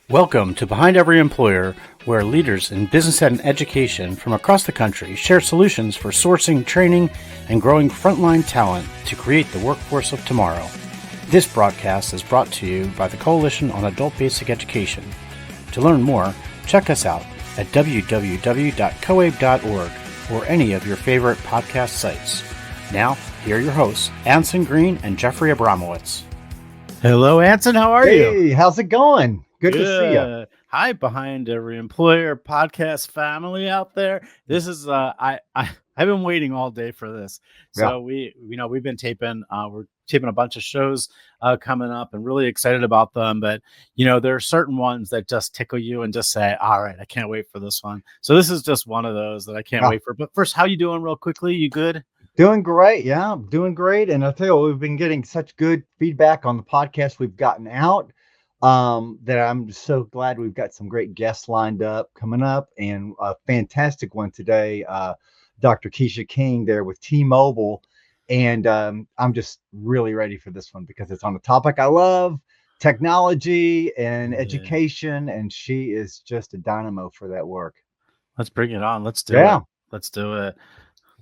Welcome to Behind Every Employer, where leaders in business and education from across the country share solutions for sourcing, training, and growing frontline talent to create the workforce of tomorrow. This broadcast is brought to you by the Coalition on Adult Basic Education. To learn more, check us out at www.coabe.org or any of your favorite podcast sites. Now, here are your hosts, Anson Green and Jeffrey Abramowitz. Hello, Anson. How are you? Hey, how's it going? Good to see you. Hi, Behind Every Employer podcast family out there. This is I've been waiting all day for this. So we've been taping. We're taping a bunch of shows coming up, and really excited about them. But there are certain ones that just tickle you and just say, "All right, I can't wait for this one." So this is just one of those that I can't wait for. But first, how you doing, real quickly? You good? Doing great. Yeah, I'm doing great. And I'll tell you what, we've been getting such good feedback on the podcast we've gotten out. That I'm so glad we've got some great guests lined up coming up, and a fantastic one today, Dr. Kiesha King there with T-Mobile. And I'm just really ready for this one because it's on a topic I love, technology and education, and she is just a dynamo for that work. Let's bring it on. Let's do it. Let's do it.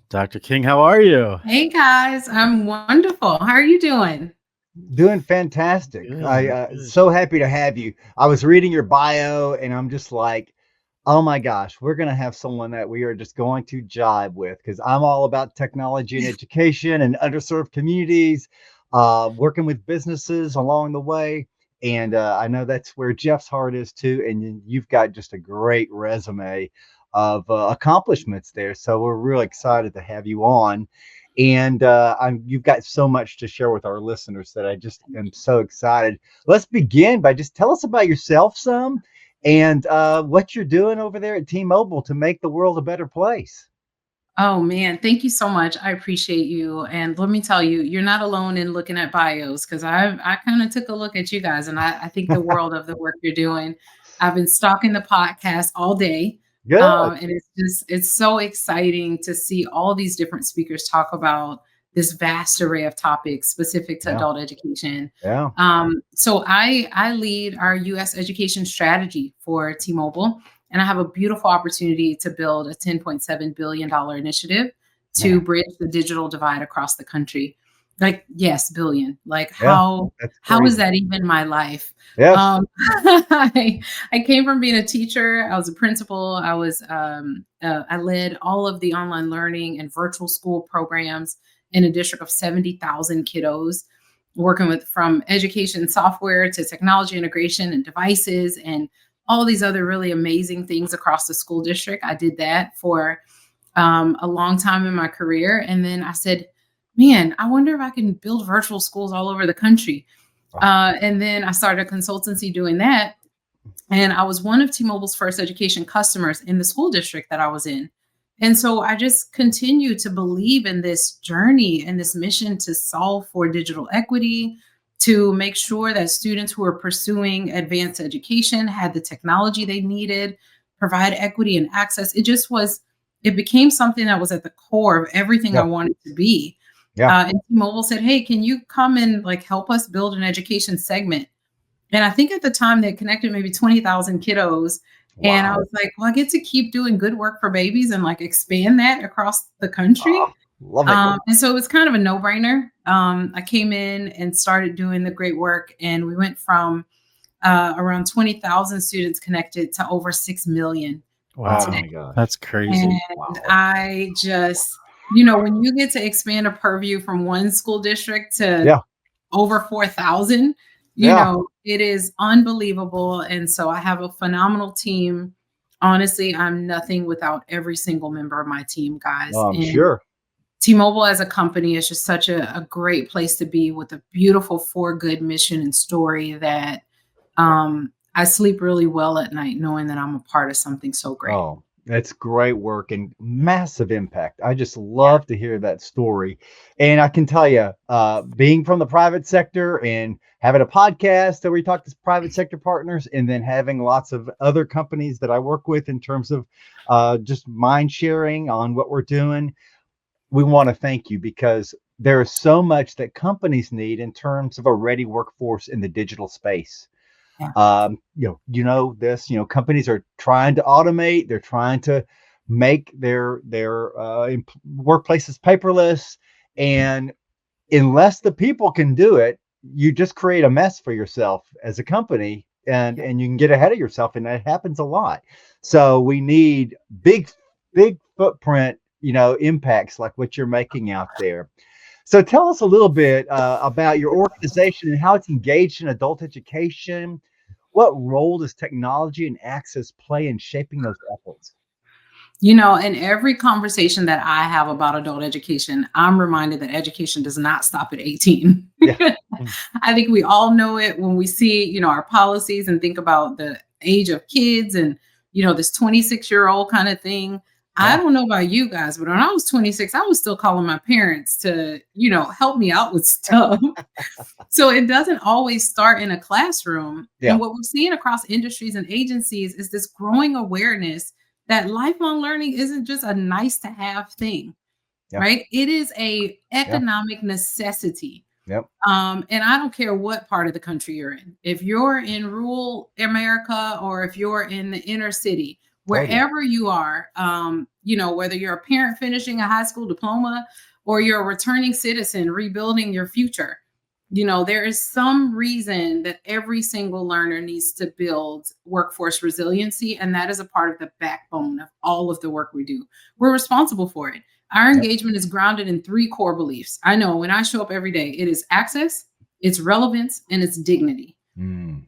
Dr. King, how are you? Hey guys, I'm wonderful. How are you doing? Doing fantastic. Good. So happy to have you. I was reading your bio and I'm just like, oh my gosh, we're going to have someone that we are just going to jive with, because I'm all about technology and education and underserved communities, working with businesses along the way. And I know that's where Jeff's heart is too. And you've got just a great resume of accomplishments there. So we're really excited to have you on. And you've got so much to share with our listeners that I just am so excited. Let's begin by just tell us about yourself some, and what you're doing over there at T-Mobile to make the world a better place. Oh man, thank you so much. I appreciate you. And let me tell you, you're not alone in looking at bios, because I kind of took a look at you guys, and I think the world of the work you're doing. I've been stalking the podcast all day. Good. And it's so exciting to see all these different speakers talk about this vast array of topics specific to adult education. Yeah. So I lead our U.S. education strategy for T-Mobile, and I have a beautiful opportunity to build a $10.7 billion initiative to bridge the digital divide across the country. Like, yes, billion. Like, how is that even my life? Yes. I came from being a teacher. I was a principal. I led all of the online learning and virtual school programs in a district of 70,000 kiddos, working with from education software to technology integration and devices and all these other really amazing things across the school district. I did that for a long time in my career. And then I said, man, I wonder if I can build virtual schools all over the country. And then I started a consultancy doing that. And I was one of T-Mobile's first education customers in the school district that I was in. And so I just continue to believe in this journey and this mission to solve for digital equity, to make sure that students who are pursuing advanced education had the technology they needed, provide equity and access. It became something that was at the core of everything I wanted to be. And T-Mobile said, hey, can you come and help us build an education segment? And I think at the time they connected maybe 20,000 kiddos. Wow. And I was like, well, I get to keep doing good work for babies and expand that across the country. Oh, love it. And so it was kind of a no-brainer. I came in and started doing the great work, and we went from around 20,000 students connected to over 6 million. Wow. Today. Oh my God. That's crazy. And I just... when you get to expand a purview from one school district to over 4,000, it is unbelievable. And so I have a phenomenal team. Honestly, I'm nothing without every single member of my team, guys. Oh, I'm sure. T-Mobile as a company is just such a great place to be, with a beautiful for good mission and story that I sleep really well at night knowing that I'm a part of something so great. Oh. That's great work and massive impact. I just love to hear that story. And I can tell you, being from the private sector and having a podcast that we talk to private sector partners, and then having lots of other companies that I work with in terms of just mind sharing on what we're doing, we want to thank you, because there is so much that companies need in terms of a ready workforce in the digital space. Yeah. This, companies are trying to automate. They're trying to make their workplaces paperless. And unless the people can do it, you just create a mess for yourself as a company, and you can get ahead of yourself, and that happens a lot. So we need big footprint, impacts like what you're making out there. So tell us a little bit about your organization and how it's engaged in adult education. What role does technology and access play in shaping those efforts? In every conversation that I have about adult education, I'm reminded that education does not stop at 18. Yeah. I think we all know it when we see, our policies and think about the age of kids and, this 26-year-old kind of thing. I don't know about you guys, but when I was 26, I was still calling my parents to, help me out with stuff. So it doesn't always start in a classroom. Yeah. And what we're seeing across industries and agencies is this growing awareness that lifelong learning isn't just a nice to have thing, right? It is a economic necessity. Yep. And I don't care what part of the country you're in. If you're in rural America or if you're in the inner city, wherever you are, whether you're a parent finishing a high school diploma or you're a returning citizen rebuilding your future, there is some reason that every single learner needs to build workforce resiliency. And that is a part of the backbone of all of the work we do. We're responsible for it. Our engagement is grounded in 3 core beliefs. I know when I show up every day, it is access, it's relevance, and it's dignity.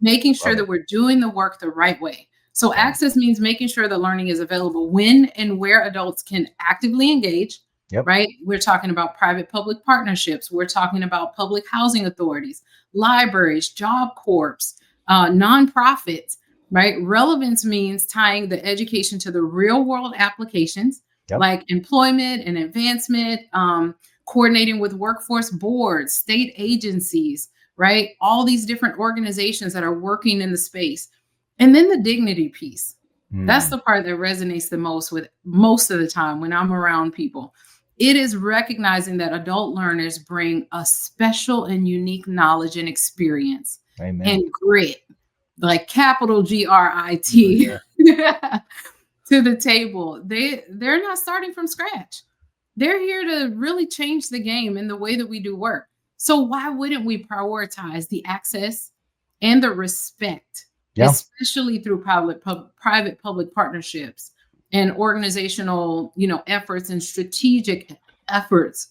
Making sure that we're doing the work the right way. So access means making sure that learning is available when and where adults can actively engage. Right? We're talking about private-public partnerships. We're talking about public housing authorities, libraries, job corps, nonprofits, right? Relevance means tying the education to the real-world applications, like employment and advancement, coordinating with workforce boards, state agencies, right? All these different organizations that are working in the space. And then the dignity piece. That's the part that resonates the most with most of the time when I'm around people. It is recognizing that adult learners bring a special and unique knowledge and experience and grit, like capital GRIT, to the table. They're not starting from scratch. They're here to really change the game in the way that we do work. So why wouldn't we prioritize the access and the respect, especially through private-public partnerships and organizational, efforts and strategic efforts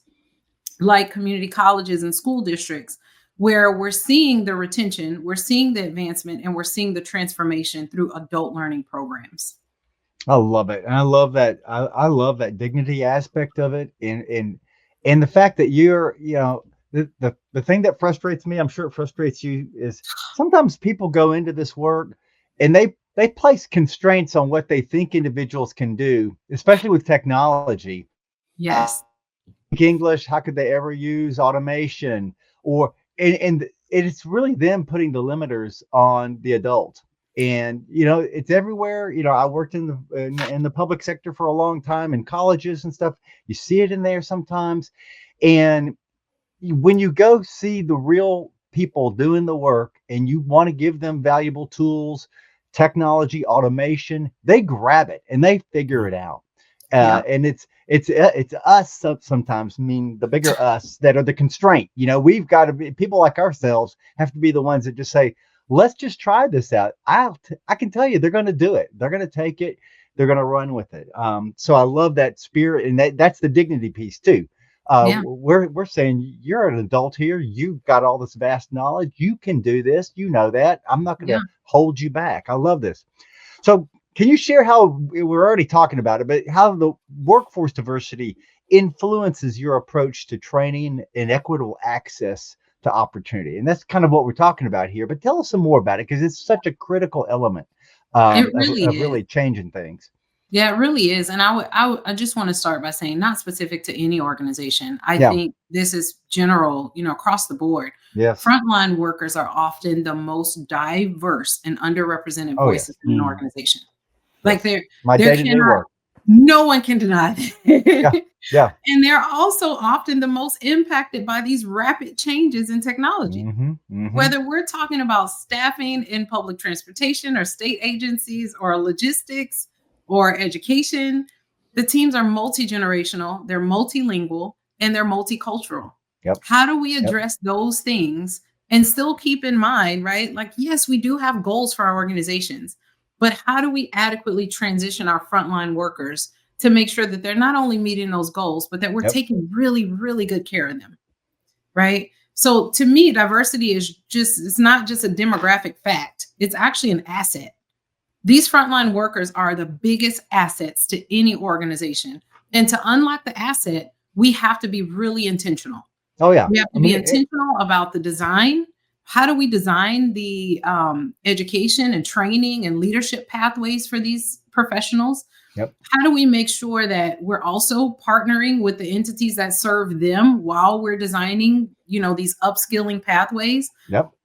like community colleges and school districts, where we're seeing the retention, we're seeing the advancement, and we're seeing the transformation through adult learning programs. I love it. And I love that. I love that dignity aspect of it. And the fact that you're, the thing that frustrates me, I'm sure it frustrates you, is sometimes people go into this work and they place constraints on what they think individuals can do, especially with technology. Yes. English, how could they ever use automation? And it's really them putting the limiters on the adult. And it's everywhere. I worked in the public sector for a long time, in colleges and stuff. You see it in there sometimes. And when you go see the real people doing the work and you want to give them valuable tools, technology, automation, they grab it and they figure it out. And it's us sometimes, the bigger us, that are the constraint. We've got to be, people like ourselves have to be the ones that just say, let's just try this out. I can tell you, they're going to do it. They're going to take it. They're going to run with it. So I love that spirit, and that's the dignity piece too. We're saying, you're an adult here. You've got all this vast knowledge. You can do this. You know that. I'm not going to hold you back. I love this. So can you share how, we're already talking about it, but how the workforce diversity influences your approach to training and equitable access to opportunity? And that's kind of what we're talking about here. But tell us some more about it, because it's such a critical element of really changing things. Yeah, it really is. And I just want to start by saying, not specific to any organization. I think this is general, across the board. Yes. Frontline workers are often the most diverse and underrepresented voices in an organization. Like my day-to-day work. No one can deny that. Yeah. And they're also often the most impacted by these rapid changes in technology. Whether we're talking about staffing in public transportation or state agencies or logistics or education, the teams are multi-generational, they're multilingual, and they're multicultural. Yep. How do we address those things and still keep in mind, right? Like, yes, we do have goals for our organizations, but how do we adequately transition our frontline workers to make sure that they're not only meeting those goals, but that we're taking really, really good care of them, right? So to me, diversity is it's not just a demographic fact. It's actually an asset. These frontline workers are the biggest assets to any organization. And to unlock the asset, we have to be really intentional. Oh, yeah. We have to be intentional about the design. How do we design the education and training and leadership pathways for these professionals? How do we make sure that we're also partnering with the entities that serve them while we're designing, these upskilling pathways?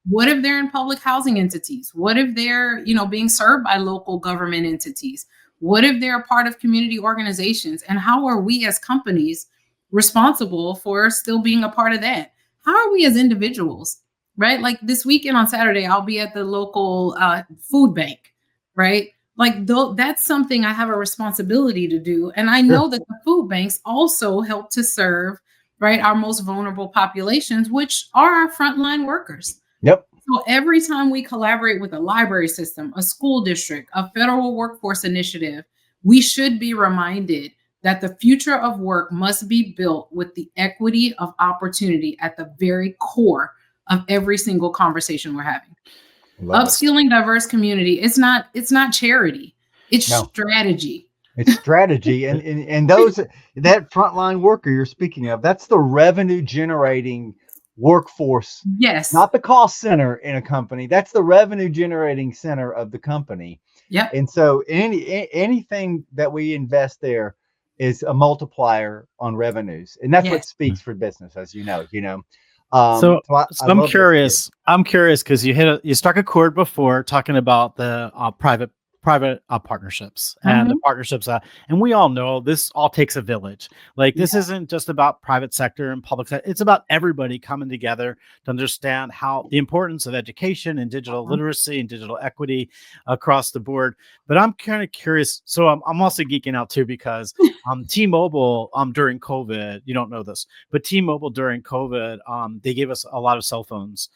What if they're in public housing entities? What if they're, being served by local government entities? What if they're a part of community organizations? And how are we as companies responsible for still being a part of that? How are we as individuals, right? Like this weekend on Saturday, I'll be at the local food bank, right? Like that's something I have a responsibility to do. And I know that the food banks also help to serve, right, our most vulnerable populations, which are our frontline workers. So every time we collaborate with a library system, a school district, a federal workforce initiative, we should be reminded that the future of work must be built with the equity of opportunity at the very core of every single conversation we're having. Upskilling diverse community, it's not charity. It's strategy. It's strategy. and that frontline worker you're speaking of, that's the revenue generating workforce. Yes. Not the cost center in a company. That's the revenue generating center of the company. And so anything that we invest there is a multiplier on revenues. And that's what speaks for business, as you know. So I'm curious. I'm curious because you struck a chord before talking about the private partnerships and the partnerships, and we all know this all takes a village. Like this isn't just about private sector and public sector. It's about everybody coming together to understand how the importance of education and digital literacy and digital equity across the board. But I'm kind of curious. So I'm also geeking out too because T-Mobile during COVID, you don't know this, but T-Mobile during COVID, they gave us a lot of cell phones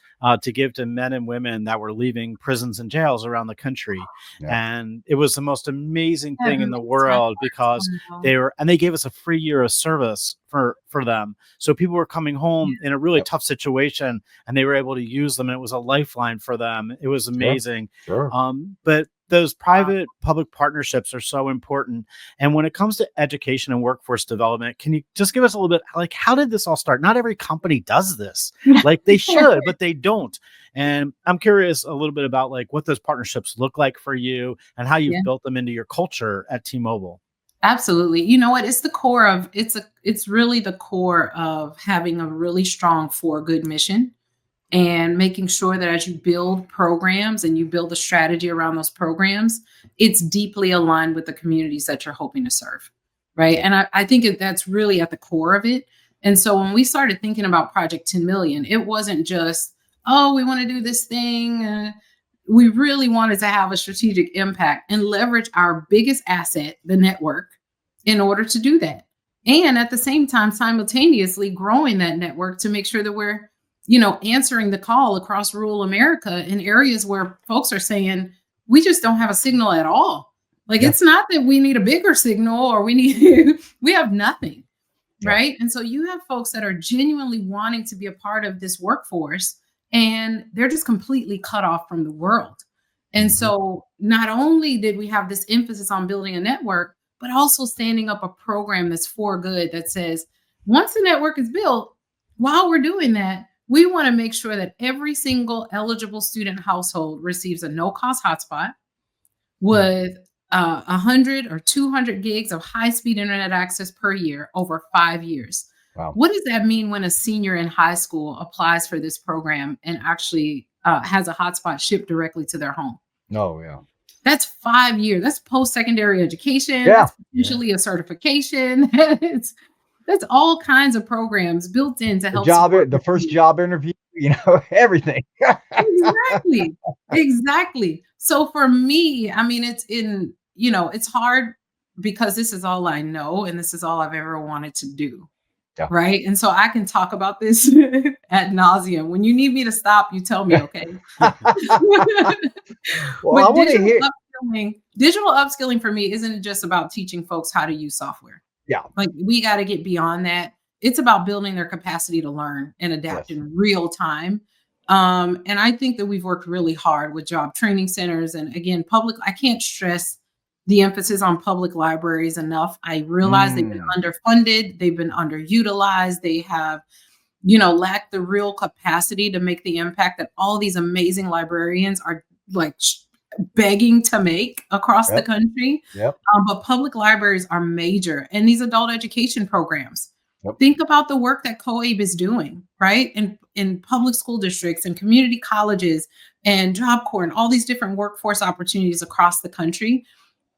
to give to men and women that were leaving prisons and jails around the country. And it was the most amazing thing in the world because they gave us a free year of service for them. So people were coming home in a really tough situation and they were able to use them. And it was a lifeline for them. It was amazing. But those private public partnerships are so important. And when it comes to education and workforce development, can you just give us a little bit, like, how did this all start? Not every company does this. Like they should, but they don't. And I'm curious a little bit about like what those partnerships look like for you and how you've built them into your culture at T-Mobile. Absolutely. You know what? It's the core of it's really the core of having a really strong for good mission. And making sure that as you build programs and you build a strategy around those programs, it's deeply aligned with the communities that you're hoping to serve, right? And I think that's really at the core of it. And so when we started thinking about Project 10 Million, it wasn't just, we want to do this thing. We really wanted to have a strategic impact and leverage our biggest asset, the network, in order to do that. And at the same time, simultaneously growing that network to make sure that we're answering the call across rural America in areas where folks are saying, we just don't have a signal at all. Like, it's not that we need a bigger signal or we have nothing, right? And so you have folks that are genuinely wanting to be a part of this workforce and they're just completely cut off from the world. And so not only did we have this emphasis on building a network, but also standing up a program that's for good that says, once the network is built, while we're doing that, we want to make sure that every single eligible student household receives a no-cost hotspot with 100 or 200 gigs of high-speed internet access per year over 5 years. Wow. What does that mean when a senior in high school applies for this program and actually has a hotspot shipped directly to their home? Oh, yeah. That's 5 years. That's post-secondary education. Yeah. That's potentially a certification. That's all kinds of programs built in to help support The first job interview, everything. Exactly. Exactly. So for me, I mean, it's hard because this is all I know and this is all I've ever wanted to do. Yeah. Right. And so I can talk about this ad nauseum. When you need me to stop, you tell me, okay. Well, I want to hear. Digital upskilling for me isn't just about teaching folks how to use software. Yeah. Like we got to get beyond that. It's about building their capacity to learn and adapt in real time. And I think that we've worked really hard with job training centers and again, I can't stress the emphasis on public libraries enough. I realize they've been underfunded, they've been underutilized, they have, lacked the real capacity to make the impact that all these amazing librarians are like begging to make across the country. Yep. But public libraries are major, and these adult education programs. Think about the work that COABE is doing, right? In public school districts and community colleges and Job Corps and all these different workforce opportunities across the country.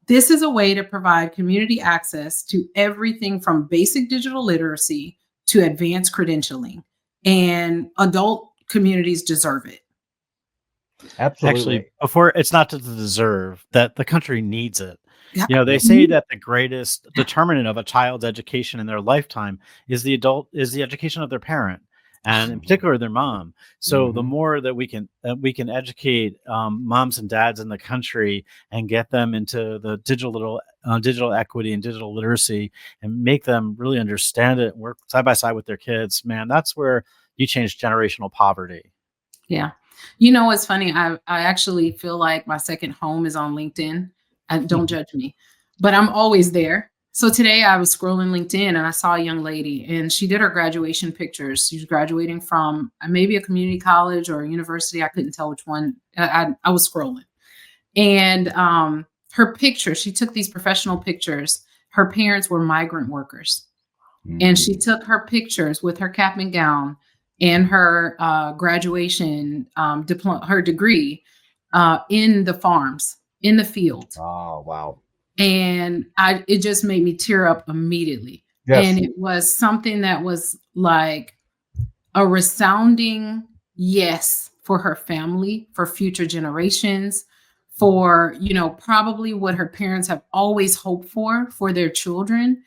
This is a way to provide community access to everything from basic digital literacy to advanced credentialing, and adult communities deserve it. Absolutely. Actually, it's not to deserve that the country needs it. Yeah. They say that the greatest determinant of a child's education in their lifetime is the education of their parent, and in particular their mom. So the more that we can educate moms and dads in the country and get them into the digital equity and digital literacy and make them really understand it, work side by side with their kids, man, that's where you change generational poverty. Yeah. It's funny. I actually feel like my second home is on LinkedIn. Don't judge me, but I'm always there. So today I was scrolling LinkedIn and I saw a young lady and she did her graduation pictures. She was graduating from maybe a community college or a university. I couldn't tell which one. I was scrolling. And her picture, she took these professional pictures. Her parents were migrant workers. And she took her pictures with her cap and gown and her graduation diploma, her degree in the farms, in the field. Oh, wow. And it just made me tear up immediately. Yes. And it was something that was like a resounding yes for her family, for future generations, for, probably what her parents have always hoped for their children.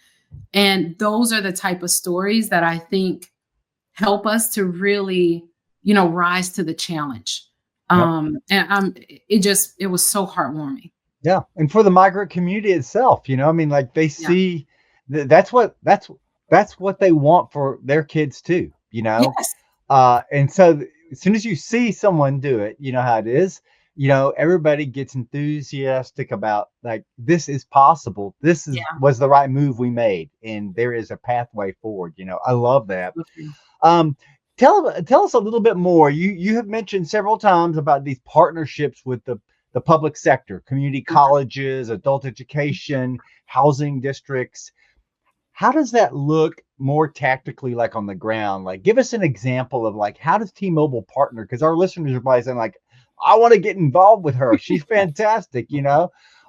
And those are the type of stories that I think help us to really, rise to the challenge. And it was so heartwarming. Yeah. And for the migrant community itself, they see that's what they want for their kids too, Yes. And so as soon as you see someone do it, you know how it is, everybody gets enthusiastic about like, this is possible. This was the right move we made. And there is a pathway forward. I love that. Tell us a little bit more. You have mentioned several times about these partnerships with the public sector, community colleges, adult education, housing districts. How does that look more tactically, like on the ground? Like, give us an example of like, how does T-Mobile partner? Because our listeners are probably saying like, I want to get involved with her. She's fantastic.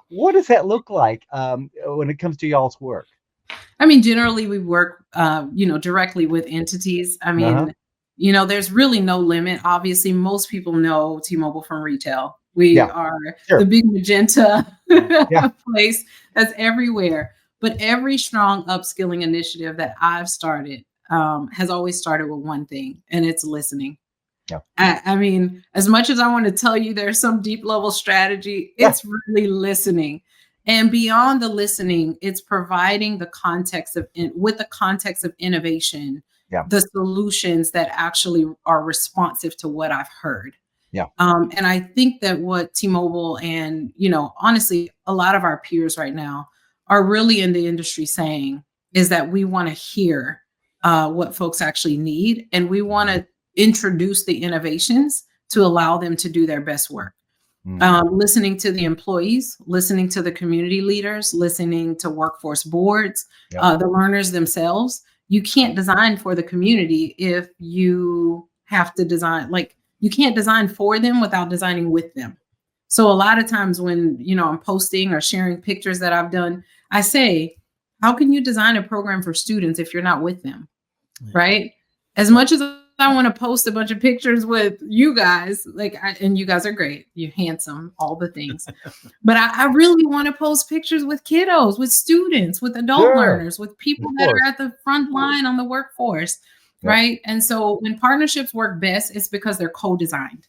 What does that look like when it comes to y'all's work? I mean, generally we work, directly with entities. I mean, there's really no limit. Obviously, most people know T-Mobile from retail. We are the big magenta place that's everywhere. But every strong upskilling initiative that I've started has always started with one thing, and it's listening. Yeah. I mean, as much as I want to tell you there's some deep level strategy, it's really listening. And beyond the listening, it's providing the context with the context of innovation, the solutions that actually are responsive to what I've heard. Yeah. And I think that what T-Mobile and, honestly, a lot of our peers right now are really in the industry saying is that we want to hear what folks actually need. And we want to introduce the innovations to allow them to do their best work. Listening to the employees, listening to the community leaders, listening to workforce boards, the learners themselves. You can't design for the community if you have to design, you can't design for them without designing with them. So a lot of times when, I'm posting or sharing pictures that I've done, I say, how can you design a program for students if you're not with them? Right? As much as I want to post a bunch of pictures with you guys, and you guys are great, you're handsome, all the things. But I really want to post pictures with kiddos, with students, with adult learners, with people that are at the front line on the workforce. Right. And so when partnerships work best, it's because they're co-designed.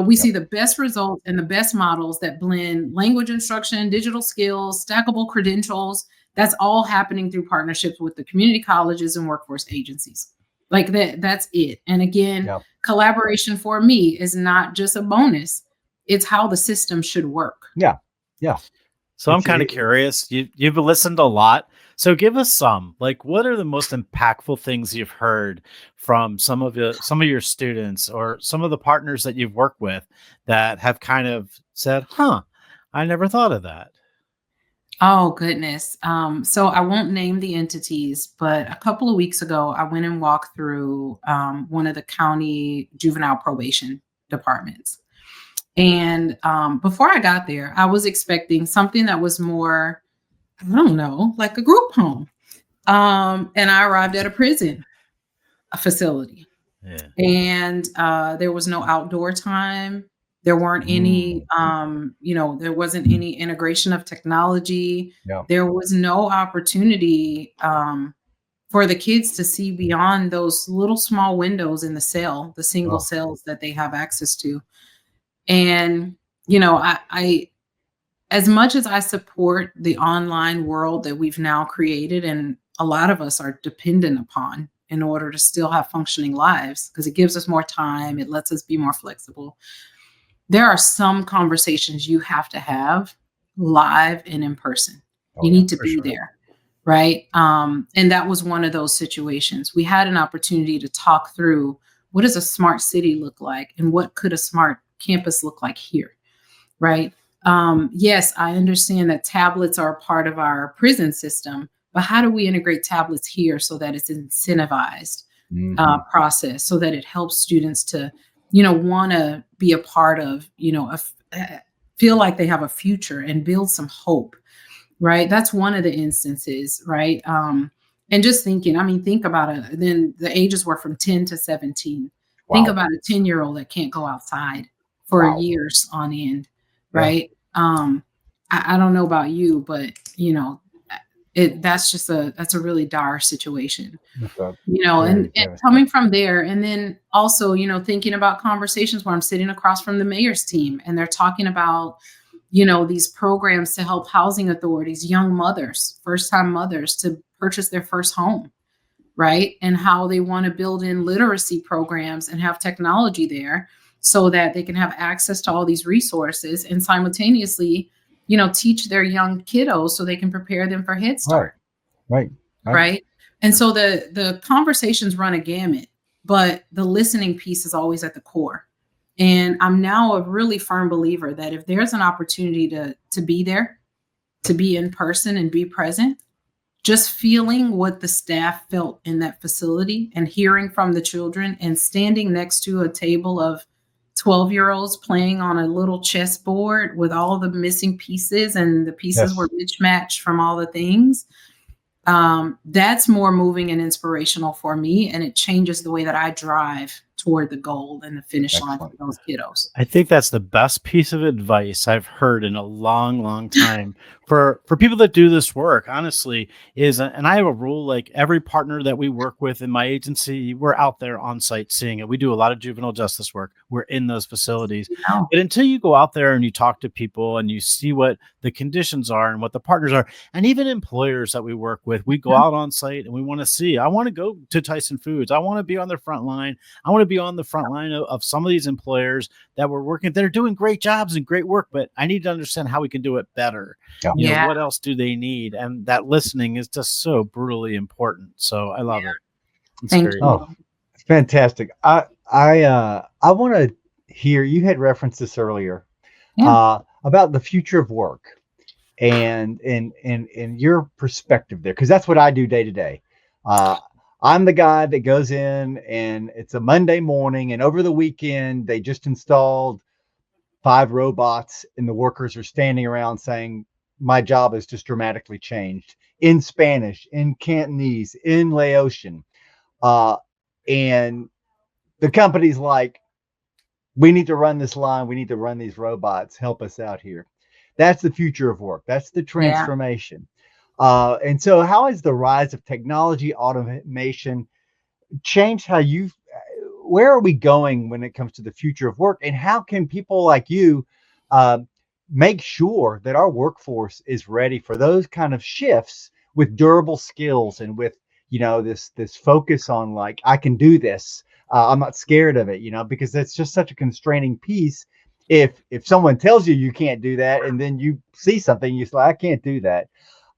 We see the best results and the best models that blend language instruction, digital skills, stackable credentials. That's all happening through partnerships with the community colleges and workforce agencies. Like that's it. And again, collaboration for me is not just a bonus. It's how the system should work. Yeah. Yeah. So I'm kind of curious. You've listened a lot. So give us some, like, what are the most impactful things you've heard from some of your students or some of the partners that you've worked with that have kind of said, I never thought of that. Oh, goodness. So I won't name the entities, but a couple of weeks ago, I went and walked through one of the county juvenile probation departments. And before I got there, I was expecting something that was more, I don't know, like a group home. And I arrived at a prison facility. And there was no outdoor time. There weren't any, there wasn't any integration of technology. There was no opportunity for the kids to see beyond those little small windows in the cell, the single cells that they have access to. And, I as much as I support the online world that we've now created, and a lot of us are dependent upon in order to still have functioning lives, because it gives us more time, it lets us be more flexible. There are some conversations you have to have live and in person. You need to be there, right? And that was one of those situations. We had an opportunity to talk through, what does a smart city look like, and what could a smart campus look like here, right? Yes, I understand that tablets are a part of our prison system, but how do we integrate tablets here so that it's an incentivized process, so that it helps students to, want to be a part of, feel like they have a future and build some hope, right? That's one of the instances, right? And just thinking, think about it. Then the ages were from 10 to 17. Wow. Think about a 10-year-old that can't go outside for years on end. Right. I don't know about you, but that's a really dire situation, and coming from there. And then also, thinking about conversations where I'm sitting across from the mayor's team and they're talking about, these programs to help housing authorities, young mothers, first-time mothers to purchase their first home. Right. And how they want to build in literacy programs and have technology there, so that they can have access to all these resources and simultaneously, teach their young kiddos so they can prepare them for Head Start. Right. And so the conversations run a gamut, but the listening piece is always at the core. And I'm now a really firm believer that if there's an opportunity to be there, to be in person and be present, just feeling what the staff felt in that facility and hearing from the children and standing next to a table of 12-year-olds playing on a little chessboard with all the missing pieces, and the pieces were mismatched from all the things. That's more moving and inspirational for me. And it changes the way that I drive toward the goal and the finish line for those kiddos. I think that's the best piece of advice I've heard in a long, long time for people that do this work, honestly, is, and I have a rule, like every partner that we work with in my agency, we're out there on site seeing it. We do a lot of juvenile justice work. We're in those facilities. But until you go out there and you talk to people and you see what the conditions are and what the partners are, and even employers that we work with, we go out on site and we want to see, I want to go to Tyson Foods. I want to be on their front line. I want to be on the front line of some of these employers that we're working, that are doing great jobs and great work, but I need to understand how we can do it better. What else do they need? And that listening is just so brutally important. So I love it. Thank you. Oh, it's fantastic. I want to hear, you had referenced this earlier about the future of work and your perspective there, because that's what I do day to day. I'm the guy that goes in and it's a Monday morning, and over the weekend they just installed 5 robots and the workers are standing around saying, my job has just dramatically changed in Spanish, in Cantonese, in Laotian. And the company's like, we need to run this line. We need to run these robots. Help us out here. That's the future of work. That's the transformation. And so how has the rise of technology, automation changed how where are we going when it comes to the future of work? And how can people like you make sure that our workforce is ready for those kind of shifts with durable skills and with, this focus on like, I can do this. I'm not scared of it, because that's just such a constraining piece. If someone tells you you can't do that, and then you see something, you say, I can't do that.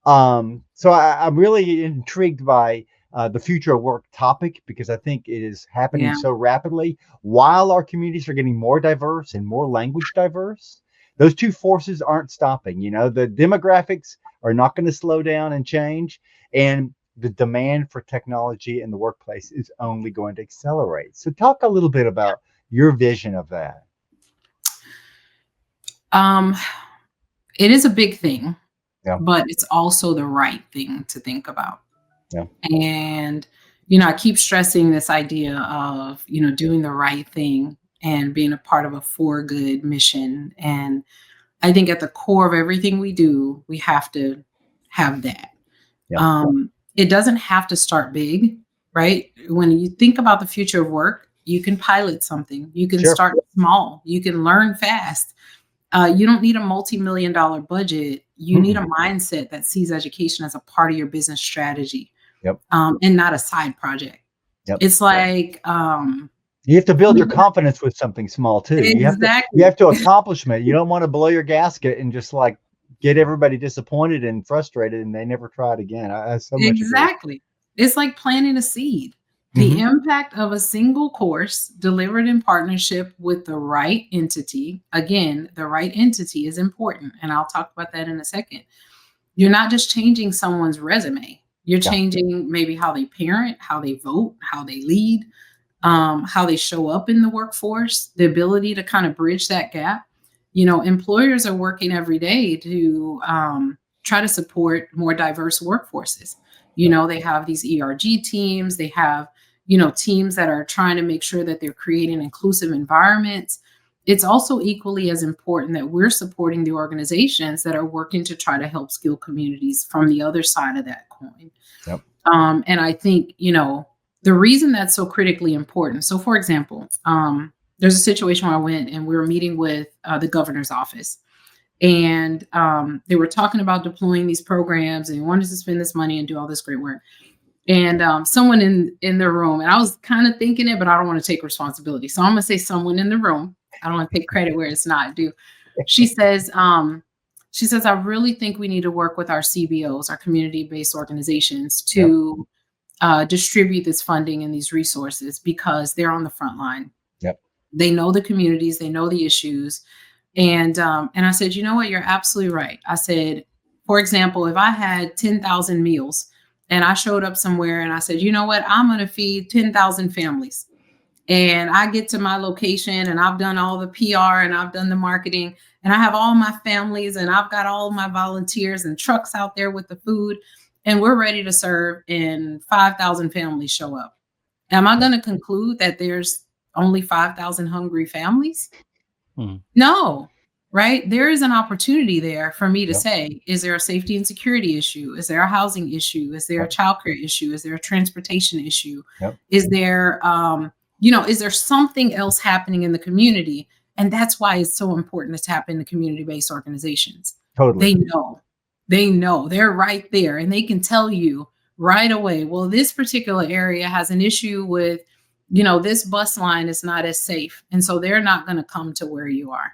So I'm really intrigued by the future of work topic, because I think it is happening so rapidly while our communities are getting more diverse and more language diverse. Those two forces aren't stopping. The demographics are not going to slow down and change, and the demand for technology in the workplace is only going to accelerate. So talk a little bit about your vision of that. It is a big thing, but it's also the right thing to think about. Yeah. And, I keep stressing this idea of, doing the right thing and being a part of a for good mission. And I think at the core of everything we do, we have to have that. Yeah. It doesn't have to start big, right? When you think about the future of work, you can pilot something. You can start small. You can learn fast. You don't need a multi-million-dollar budget. You need a mindset that sees education as a part of your business strategy, and not a side project. It's like you have to build your confidence with something small too. Exactly. You have to accomplishment. You don't want to blow your gasket and just like get everybody disappointed and frustrated, and they never try it again. I so much agree. It's like planting a seed. The impact of a single course delivered in partnership with the right entity. Again, the right entity is important, and I'll talk about that in a second. You're not just changing someone's resume. You're changing maybe how they parent, how they vote, how they lead, how they show up in the workforce, the ability to kind of bridge that gap. Employers are working every day to try to support more diverse workforces. They have these ERG teams. They have, teams that are trying to make sure that they're creating inclusive environments. It's also equally as important that we're supporting the organizations that are working to try to help skill communities from the other side of that coin. And I think, the reason that's so critically important. So, for example, there's a situation where I went and we were meeting with the governor's office, and they were talking about deploying these programs, and they wanted to spend this money and do all this great work. And someone in the room, and I was kind of thinking it, but I don't want to take responsibility. So I'm going to say someone in the room. I don't want to take credit where it's not due. She says, I really think we need to work with our CBOs, our community-based organizations, to distribute this funding and these resources, because they're on the front line. They know the communities, they know the issues. And I said, you know what, you're absolutely right. I said, for example, if I had 10,000 meals and I showed up somewhere and I said, you know what, I'm going to feed 10,000 families. And I get to my location and I've done all the PR and I've done the marketing and I have all my families and I've got all my volunteers and trucks out there with the food, and we're ready to serve, and 5,000 families show up. Am I going to conclude that there's only 5,000 hungry families? No, right? There is an opportunity there for me to say, is there a safety and security issue? Is there a housing issue? Is there a childcare issue? Is there a transportation issue? Is there, is there something else happening in the community? And that's why it's so important to tap into community-based organizations. Totally. They know they're right there, and they can tell you right away, well, this particular area has an issue with, this bus line is not as safe. And so they're not going to come to where you are.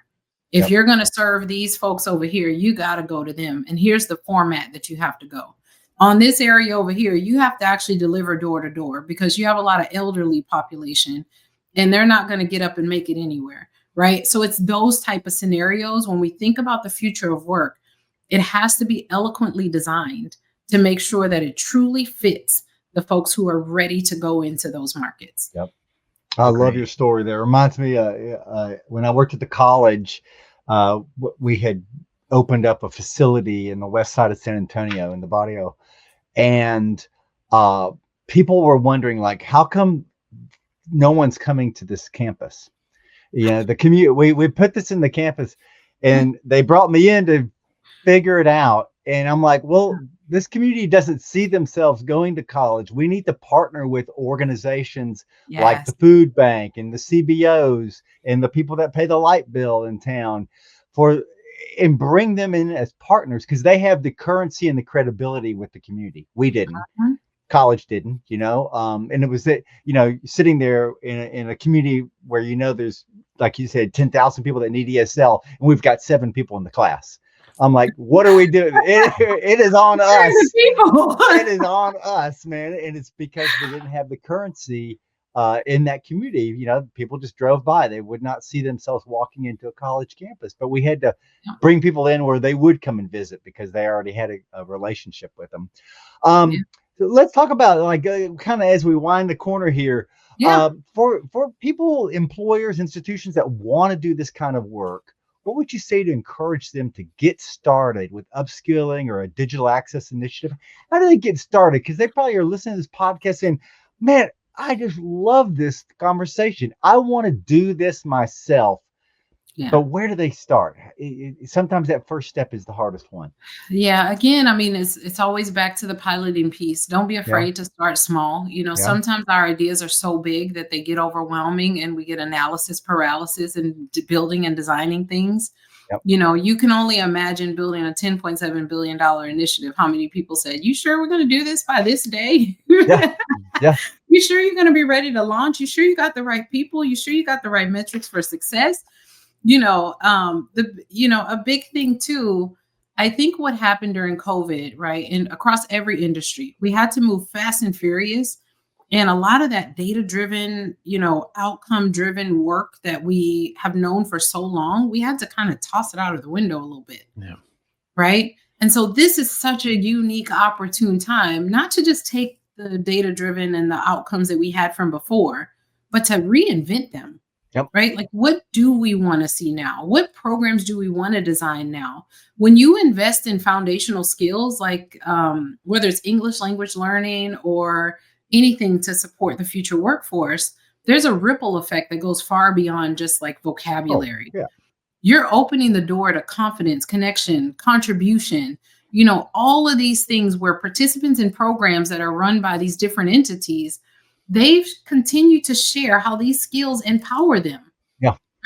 If you're going to serve these folks over here, you got to go to them. And here's the format that you have to go. On this area over here, you have to actually deliver door to door, because you have a lot of elderly population and they're not going to get up and make it anywhere. Right. So it's those type of scenarios. When we think about the future of work, it has to be eloquently designed to make sure that it truly fits the folks who are ready to go into those markets. I love your story there. Reminds me, when I worked at the college, we had opened up a facility in the west side of San Antonio in the barrio, and people were wondering, like, how come no one's coming to this campus? The commute. We put this in the campus, and they brought me in to figure it out. And I'm like, well, this community doesn't see themselves going to college. We need to partner with organizations like the food bank and the CBOs and the people that pay the light bill in town and bring them in as partners, because they have the currency and the credibility with the community. We didn't. College didn't, and it was that, sitting there in a community where, there's, like you said, 10,000 people that need ESL, and we've got 7 people in the class. I'm like, what are we doing? It is on us. It is on us, man. And it's because they didn't have the currency in that community. People just drove by. They would not see themselves walking into a college campus, but we had to bring people in where they would come and visit because they already had a relationship with them. So let's talk about, like, kind of as we wind the corner here, for people, employers, institutions that want to do this kind of work. What would you say to encourage them to get started with upskilling or a digital access initiative? How do they get started? Because they probably are listening to this podcast saying, man, I just love this conversation. I want to do this myself. But where do they start? Sometimes that first step is the hardest one. Yeah. Again, I mean, it's always back to the piloting piece. Don't be afraid to start small. Sometimes our ideas are so big that they get overwhelming and we get analysis paralysis and building and designing things. You can only imagine building a $10.7 billion initiative. How many people said, you sure we're going to do this by this day? You sure you're going to be ready to launch? You sure you got the right people? You sure you got the right metrics for success? A big thing too, I think what happened during COVID, right? And across every industry, we had to move fast and furious. And a lot of that data-driven, outcome-driven work that we have known for so long, we had to kind of toss it out of the window a little bit. Right. And so this is such a unique, opportune time, not to just take the data-driven and the outcomes that we had from before, but to reinvent them. Right. Like, what do we want to see now? What programs do we want to design now? When you invest in foundational skills, like whether it's English language learning or anything to support the future workforce, there's a ripple effect that goes far beyond just like vocabulary. You're opening the door to confidence, connection, contribution, all of these things where participants in programs that are run by these different entities, they've continued to share how these skills empower them.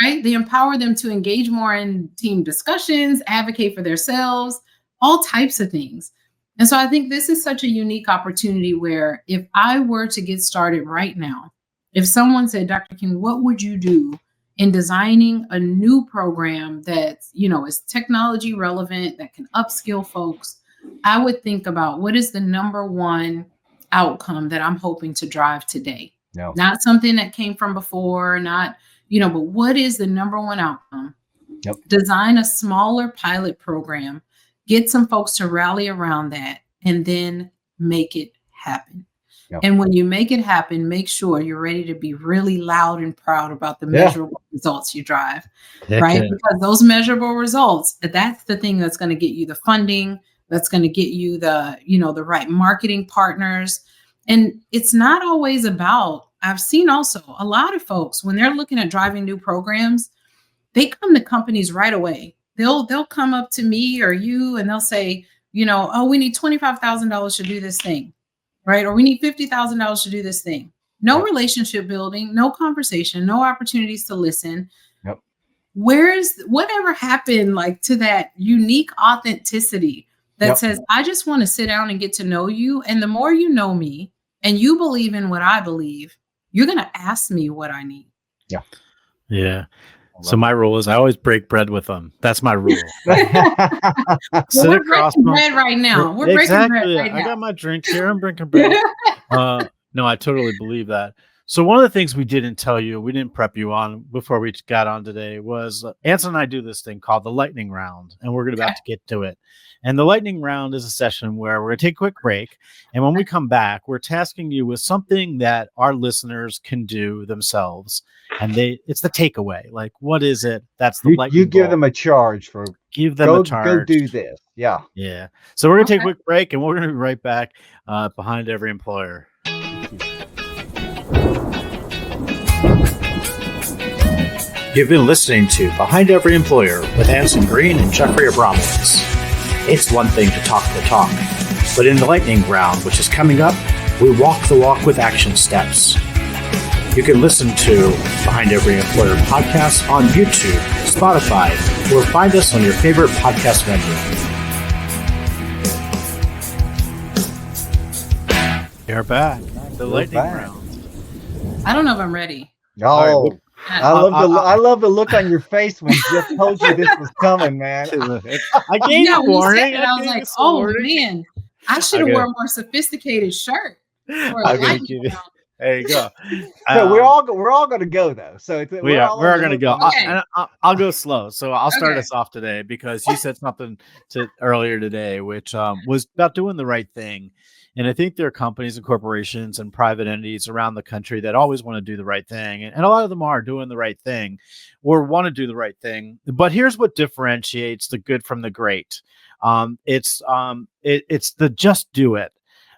Right. They empower them to engage more in team discussions, advocate for themselves, all types of things. And so I think this is such a unique opportunity where if I were to get started right now, if someone said, Dr. King, what would you do in designing a new program that, is technology relevant, that can upskill folks? I would think about what is the number one outcome that I'm hoping to drive today. Not something that came from before, but what is the number one outcome? Design a smaller pilot program, get some folks to rally around that, and then make it happen. And when you make it happen, make sure you're ready to be really loud and proud about the measurable results you drive, right? Because those measurable results, that's the thing that's going to get you the funding, that's going to get you the, the right marketing partners. And it's not always about, I've seen also a lot of folks, when they're looking at driving new programs, they come to companies right away. They'll come up to me or you, and they'll say, oh, we need $25,000 to do this thing, right? Or we need $50,000 to do this thing. No relationship building, no conversation, no opportunities to listen. Whatever happened, like, to that unique authenticity that says, I just want to sit down and get to know you. And the more you know me and you believe in what I believe, you're going to ask me what I need. So my rule is I always break bread with them. That's my rule. We're breaking bread right now. We're breaking bread right now. I got my drink here. I'm breaking bread. No, I totally believe that. So one of the things we didn't tell you, we didn't prep you on before we got on today was Anson and I do this thing called the lightning round, and we're about to get to it. And the lightning round is a session where we're going to take a quick break. And when we come back, we're tasking you with something that our listeners can do themselves. And it's the takeaway. Like, what is it? That's the lightning You give bolt. them a charge for a charge. Go do this. Yeah. Yeah. So we're going to take a quick break, and we're going to be right back behind every employer. You've been listening to Behind Every Employer with Anson Green and Jeffrey Abramowitz. It's one thing to talk the talk, but in the lightning round, which is coming up, we walk the walk with action steps. You can listen to Behind Every Employer podcast on YouTube, Spotify, or find us on your favorite podcast venue. You're back. The lightning round. I don't know if I'm ready. Oh. Right, I love the look on your face when Jeff told you this was coming, man. I gave you a warning. I was like, oh man, I should have worn a more sophisticated shirt. There you go. So we're all going to go though. So we're all going to go. Okay. I'll go slow. So I'll start us off today because you said something earlier today, which was about doing the right thing. And I think there are companies and corporations and private entities around the country that always want to do the right thing. And a lot of them are doing the right thing or want to do the right thing. But here's what differentiates the good from the great. It's the just do it.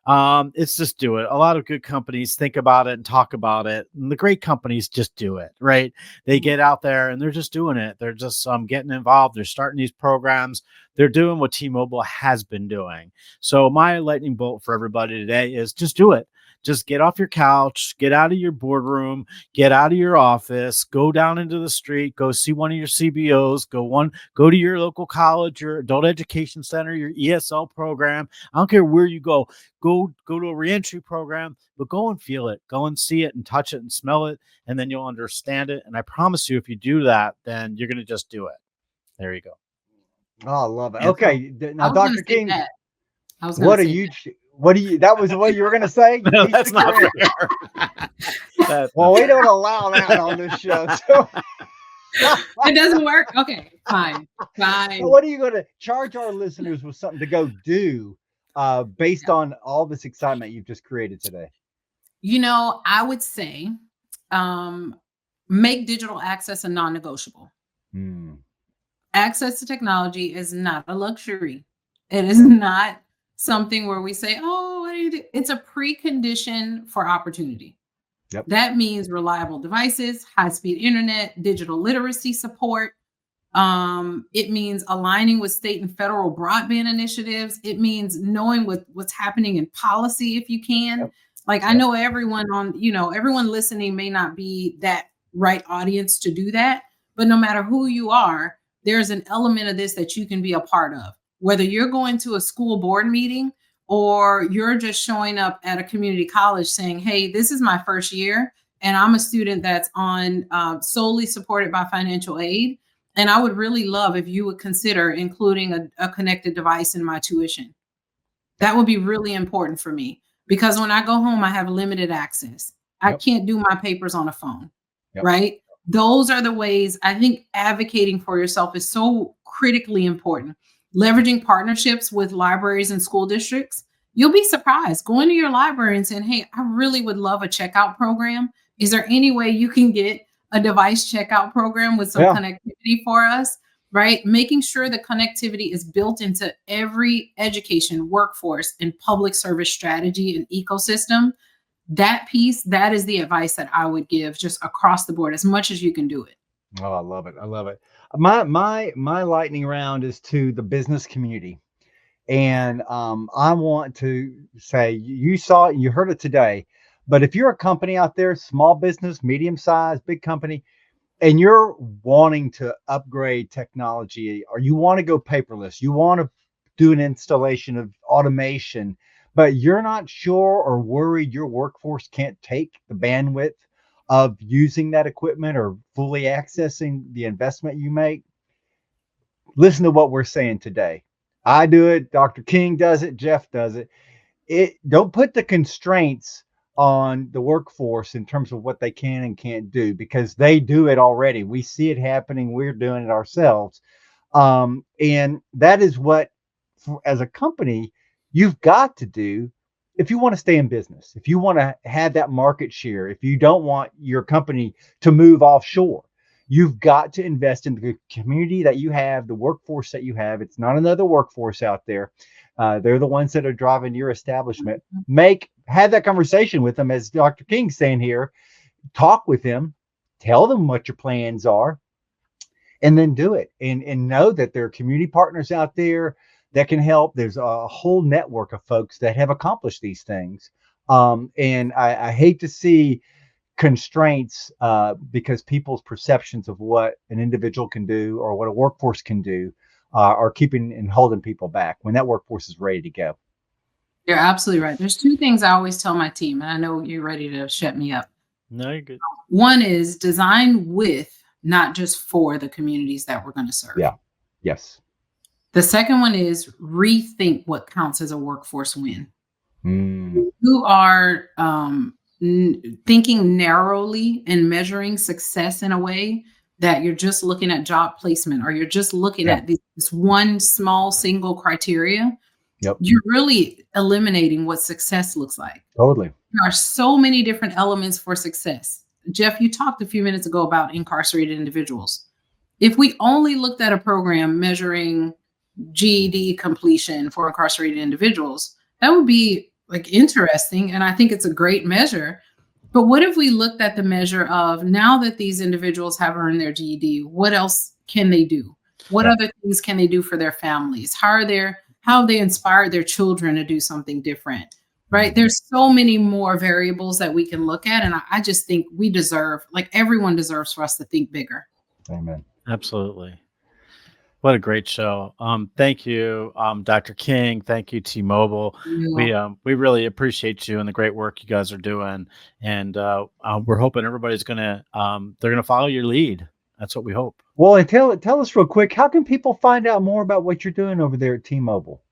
It's just do it. A lot of good companies think about it and talk about it. And the great companies just do it, right? They get out there and they're just doing it. They're just getting involved. They're starting these programs. They're doing what T-Mobile has been doing. So my lightning bolt for everybody today is just do it. Just get off your couch, get out of your boardroom, get out of your office, go down into the street, go see one of your CBOs, go to your local college, your adult education center, your ESL program. I don't care where you go to a reentry program, but go and feel it, go and see it and touch it and smell it. And then you'll understand it. And I promise you, if you do that, then you're going to just do it. There you go. Oh, I love it. Okay. Now, Dr. King, that was what what you were going to say? No, that's not fair. Well, we don't allow that on this show. So. It doesn't work. Okay, fine. So what are you going to charge our listeners with something to go do based on all this excitement you've just created today? I would say make digital access a non-negotiable. Access to technology is not a luxury. It is not something where we say, oh, what do you do? It's a precondition for opportunity. Yep. That means reliable devices, high-speed internet, digital literacy support. It means aligning with state and federal broadband initiatives. It means knowing what's happening in policy if you can. Yep. Like I know everyone everyone listening may not be that right audience to do that, but no matter who you are, there's an element of this that you can be a part of. Whether you're going to a school board meeting or you're just showing up at a community college saying, hey, this is my first year and I'm a student that's on solely supported by financial aid. And I would really love if you would consider including a connected device in my tuition. That would be really important for me because when I go home, I have limited access. Yep. I can't do my papers on a phone, right? Those are the ways I think advocating for yourself is so critically important. Leveraging partnerships with libraries and school districts. You'll be surprised going to your library and saying, hey, I really would love a checkout program. Is there any way you can get a device checkout program with some connectivity for us, right? Making sure the connectivity is built into every education, workforce, and public service strategy and ecosystem. That piece, that is the advice that I would give just across the board as much as you can do it. Oh, I love it. I love it. My lightning round is to the business community. And I want to say, you saw it, you heard it today, but if you're a company out there, small business, medium size, big company, and you're wanting to upgrade technology or you want to go paperless, you want to do an installation of automation, but you're not sure or worried your workforce can't take the bandwidth of using that equipment or fully accessing the investment you make, listen to what we're saying today. I do it. Dr. King does it. Jeff does it. Don't put the constraints on the workforce in terms of what they can and can't do, because they do it already. We see it happening. We're doing it ourselves. And that is what, as a company, you've got to do if you want to stay in business, if you want to have that market share, if you don't want your company to move offshore. You've got to invest in the community that you have, the workforce that you have. It's not another workforce out there. They're the ones that are driving your establishment. Have that conversation with them, as Dr. King's saying here. Talk with them, tell them what your plans are, and then do it. And know that there are community partners out there that can help. There's a whole network of folks that have accomplished these things. And I hate to see constraints because people's perceptions of what an individual can do or what a workforce can do are keeping and holding people back when that workforce is ready to go. You're absolutely right. There's two things I always tell my team, and I know you're ready to shut me up. No, you're good. One is design with, not just for, the communities that we're going to serve. Yeah. Yes. The second one is rethink what counts as a workforce win. You are thinking narrowly and measuring success in a way that you're just looking at job placement, or you're just looking at this one small single criteria. You're really eliminating what success looks like. Totally. There are so many different elements for success. Jeff, you talked a few minutes ago about incarcerated individuals. If we only looked at a program measuring GED completion for incarcerated individuals, that would be like interesting. And I think it's a great measure. But what if we looked at the measure of, now that these individuals have earned their GED, what else can they do? What other things can they do for their families? How have they inspired their children to do something different? Right? There's so many more variables that we can look at. And I just think we deserve, like everyone deserves, for us to think bigger. Amen. Absolutely. What a great show. Thank you, Dr. King. Thank you, T-Mobile. We really appreciate you and the great work you guys are doing. And we're hoping everybody's they're gonna follow your lead. That's what we hope. Well, and tell us real quick, how can people find out more about what you're doing over there at T-Mobile?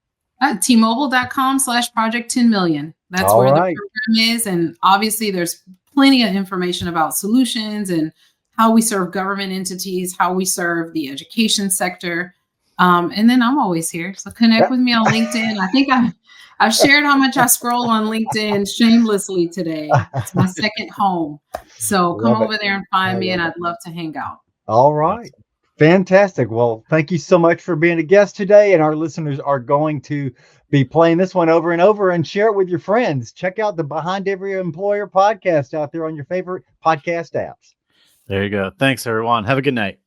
At T-Mobile.com/project 10 million. That's where the program is. And obviously there's plenty of information about solutions and how we serve government entities, how we serve the education sector. And then I'm always here. So connect with me on LinkedIn. I think I've shared how much I scroll on LinkedIn shamelessly today. It's my second home. So come over there and find me, and I'd love to hang out. All right. Fantastic. Well, thank you so much for being a guest today. And our listeners are going to be playing this one over and over, and share it with your friends. Check out the Behind Every Employer podcast out there on your favorite podcast apps. There you go. Thanks, everyone. Have a good night.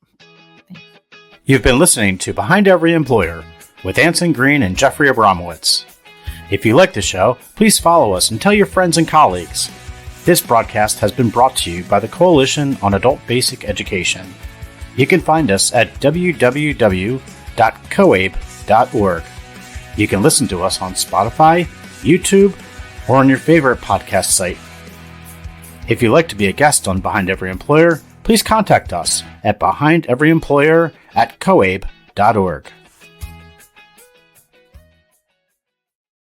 You've been listening to Behind Every Employer with Anson Green and Jeffrey Abramowitz. If you like the show, please follow us and tell your friends and colleagues. This broadcast has been brought to you by the Coalition on Adult Basic Education. You can find us at www.coabe.org. You can listen to us on Spotify, YouTube, or on your favorite podcast site. If you'd like to be a guest on Behind Every Employer, please contact us at behindeveryemployer@coabe.org.